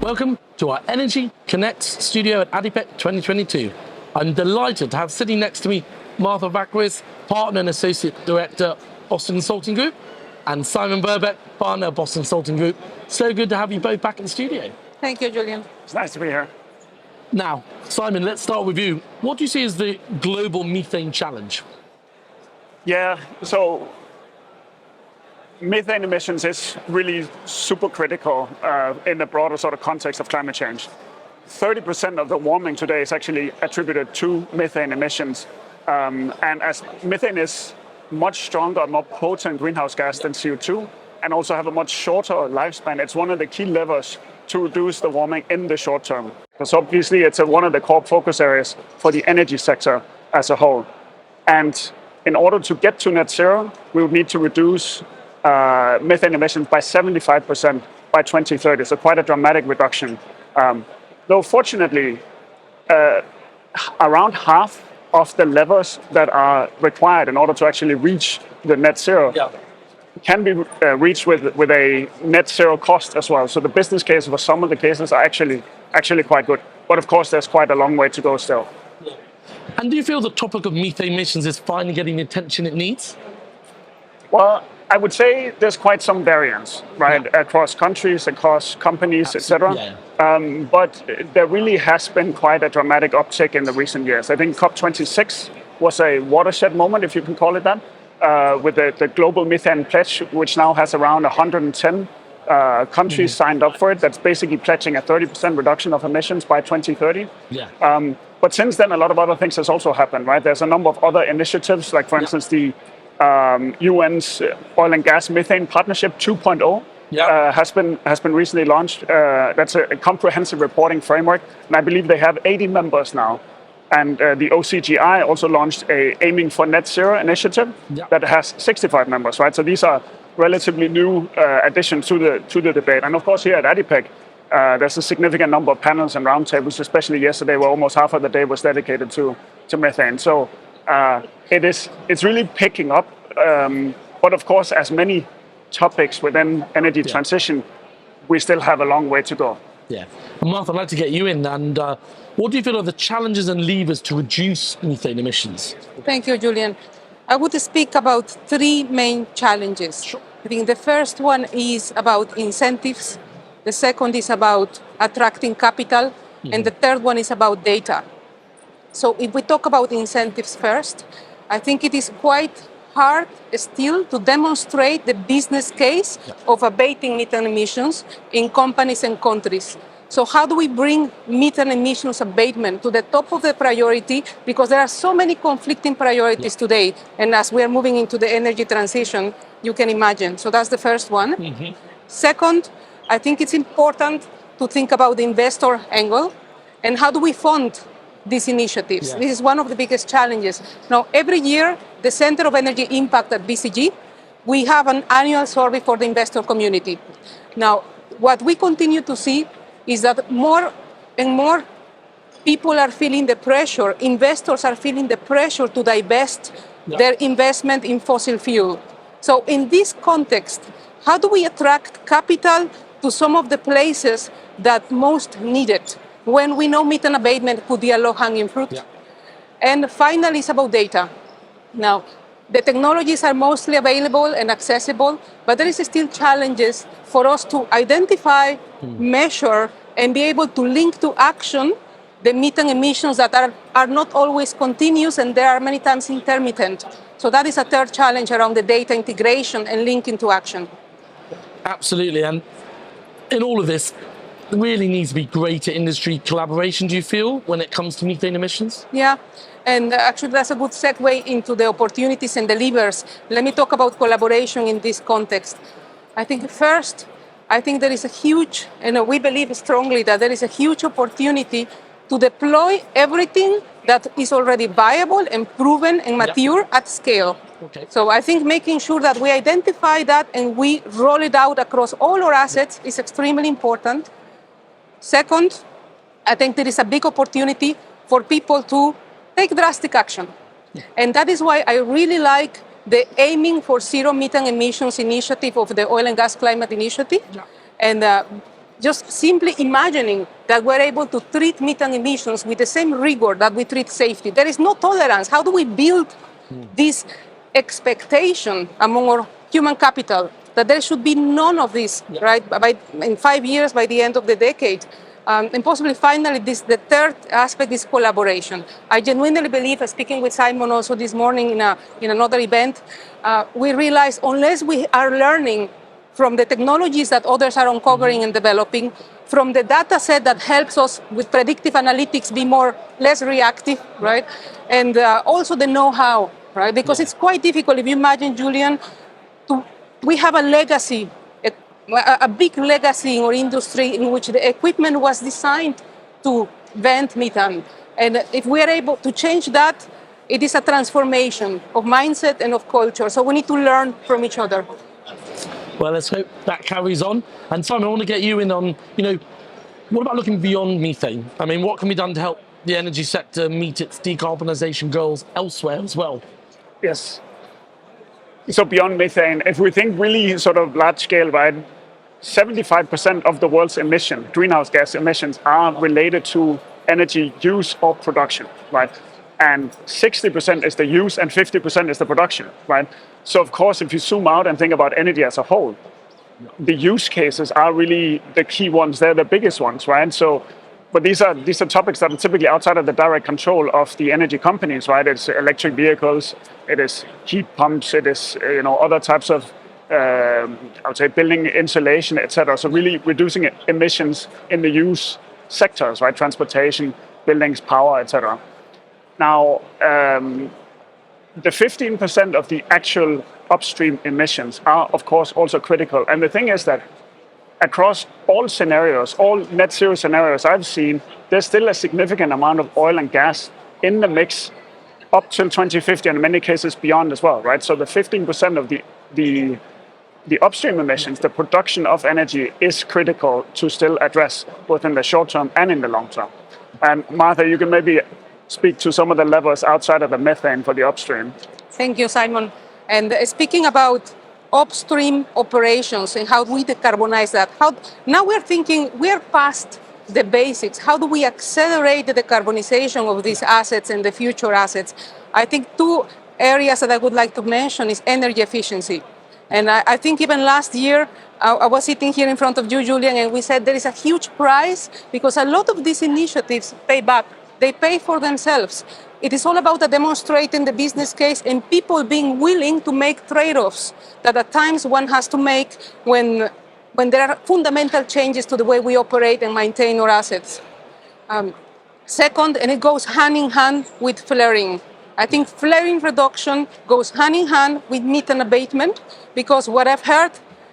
Welcome to our Energy Connect studio at ADIPEC 2022. I'm delighted to have sitting next to me Martha Vasquez, Partner and Associate Director, Boston Consulting Group, and Simon Birkebaek, Partner, Boston Consulting Group. So good to have you both back in the studio. Thank you, Julian. It's nice to be here. Now, Simon, let's start with you. What do you see as the global methane challenge? Yeah, so methane emissions is really super critical in the broader sort of context of climate change. 30% of the warming today is actually attributed to methane emissions. And as methane is much stronger, more potent greenhouse gas than CO2, and also have a much shorter lifespan, it's one of the key levers to reduce the warming in the short term. Because obviously it's one of the core focus areas for the energy sector as a whole. And in order to get to net zero, we would need to reduce methane emissions by 75% by 2030, so quite a dramatic reduction. Though fortunately, around half of the levers that are required in order to actually reach the net zero can be reached with a net zero cost as well. So the business case for some of the cases are actually quite good. But of course, there's quite a long way to go still. And do you feel the topic of methane emissions is finally getting the attention it needs? Well, I would say there's quite some variance, right, across countries, across companies, etc. But there really has been quite a dramatic uptick in the recent years. I think COP26 was a watershed moment, if you can call it that, with the global methane pledge, which now has around 110 countries signed up for it. That's basically pledging a 30% reduction of emissions by 2030. But since then, a lot of other things has also happened, right? There's a number of other initiatives, like, for instance, the UN's Oil and Gas Methane Partnership 2.0 has been recently launched. That's a comprehensive reporting framework, and I believe they have 80 members now. And the OCGI also launched a Aiming for Net Zero initiative that has 65 members, right? So these are relatively new additions to the debate. And of course, here at ADIPEC, there's a significant number of panels and roundtables, especially yesterday, where almost half of the day was dedicated to methane. So it's really picking up. But of course, as many topics within energy transition, we still have a long way to go. Yeah. And Martha, I'd like to get you in. And what do you feel are the challenges and levers to reduce methane emissions? Thank you, Julian. I would speak about three main challenges. Sure. I think the first one is about incentives. The second is about attracting capital. And the third one is about data. So if we talk about incentives first, I think it is quite hard still to demonstrate the business case of abating methane emissions in companies and countries. So how do we bring methane emissions abatement to the top of the priority? Because there are so many conflicting priorities today. And as we are moving into the energy transition, you can imagine. So that's the first one. Second, I think it's important to think about the investor angle and how do we fund these initiatives. This is one of the biggest challenges. Now, every year, the Center of Energy Impact at BCG, we have an annual survey for the investor community. Now, what we continue to see is that more and more people are feeling the pressure, investors are feeling the pressure to divest their investment in fossil fuel. So in this context, how do we attract capital to some of the places that most need it, when we know methane abatement could be a low-hanging fruit? And finally, it's about data. Now, the technologies are mostly available and accessible, but there is still challenges for us to identify, measure, and be able to link to action the methane emissions that are not always continuous, and they are many times intermittent. So that is a third challenge around the data integration and linking to action. Absolutely. And in all of this, there really needs to be greater industry collaboration, do you feel, when it comes to methane emissions? Yeah. And actually, that's a good segue into the opportunities and the levers. Let me talk about collaboration in this context. I think first, there is a huge, and we believe strongly that there is a huge opportunity to deploy everything that is already viable and proven and mature at scale. So I think making sure that we identify that and we roll it out across all our assets is extremely important. Second, I think there is a big opportunity for people to take drastic action. And that is why I really like the Aiming for Zero Methane Emissions initiative of the Oil and Gas Climate Initiative. And just simply imagining that we're able to treat methane emissions with the same rigor that we treat safety. There is no tolerance. How do we build this expectation among our human capital that there should be none of this, right? In 5 years, by the end of the decade. And possibly finally, the third aspect is collaboration. I genuinely believe, speaking with Simon also this morning in another event, we realize unless we are learning from the technologies that others are uncovering and developing, from the data set that helps us with predictive analytics be less reactive, right? And also the know-how, right? Because it's quite difficult. If you imagine, Julian, we have a legacy, a big legacy in our industry in which the equipment was designed to vent methane. And if we are able to change that, it is a transformation of mindset and of culture. So we need to learn from each other. Well, let's hope that carries on. And Simon, I want to get you in on, what about looking beyond methane? I mean, what can be done to help the energy sector meet its decarbonisation goals elsewhere as well? Yes. So beyond methane, if we think really sort of large scale, right, 75% of the world's greenhouse gas emissions are related to energy use or production, right? And 60% is the use and 50% is the production, right? So of course, if you zoom out and think about energy as a whole, the use cases are really the key ones. They're the biggest ones, right? So, but these are topics that are typically outside of the direct control of the energy companies, right? It's electric vehicles, it is heat pumps, it is other types of I would say building insulation, etc. So really reducing emissions in the use sectors, right? Transportation, buildings, power, etc. Now, the 15% of the actual upstream emissions are, of course, also critical. And the thing is that across all scenarios, all net zero scenarios I've seen, there's still a significant amount of oil and gas in the mix up till 2050, and in many cases beyond as well, right? So the 15% of the upstream emissions, the production of energy, is critical to still address both in the short term and in the long term. And Martha, you can maybe speak to some of the levers outside of the methane for the upstream. Thank you, Simon. And speaking about upstream operations and how we decarbonize that, now we're thinking we're past the basics. How do we accelerate the decarbonization of these assets and the future assets? I think two areas that I would like to mention is energy efficiency. And I think even last year, I was sitting here in front of you, Julian, and we said there is a huge price because a lot of these initiatives pay back. They pay for themselves. It is all about demonstrating the business case and people being willing to make trade-offs that at times one has to make when there are fundamental changes to the way we operate and maintain our assets. Second, and it goes hand in hand with flaring. I think flaring reduction goes hand in hand with methane abatement, because what I've heard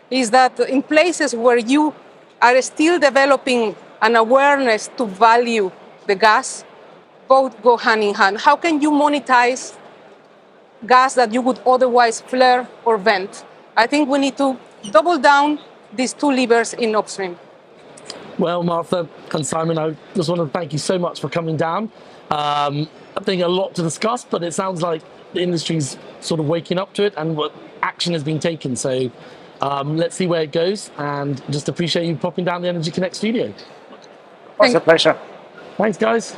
is that in places where you are still developing an awareness to value the gas, both go hand in hand. How can you monetize gas that you would otherwise flare or vent? I think we need to double down these two levers in upstream. Well, Martha and Simon, I just want to thank you so much for coming down. I think a lot to discuss, but it sounds like the industry's sort of waking up to it and what action has been taken. So let's see where it goes, and just appreciate you popping down the Energy Connect studio. It's a pleasure. Thanks, guys.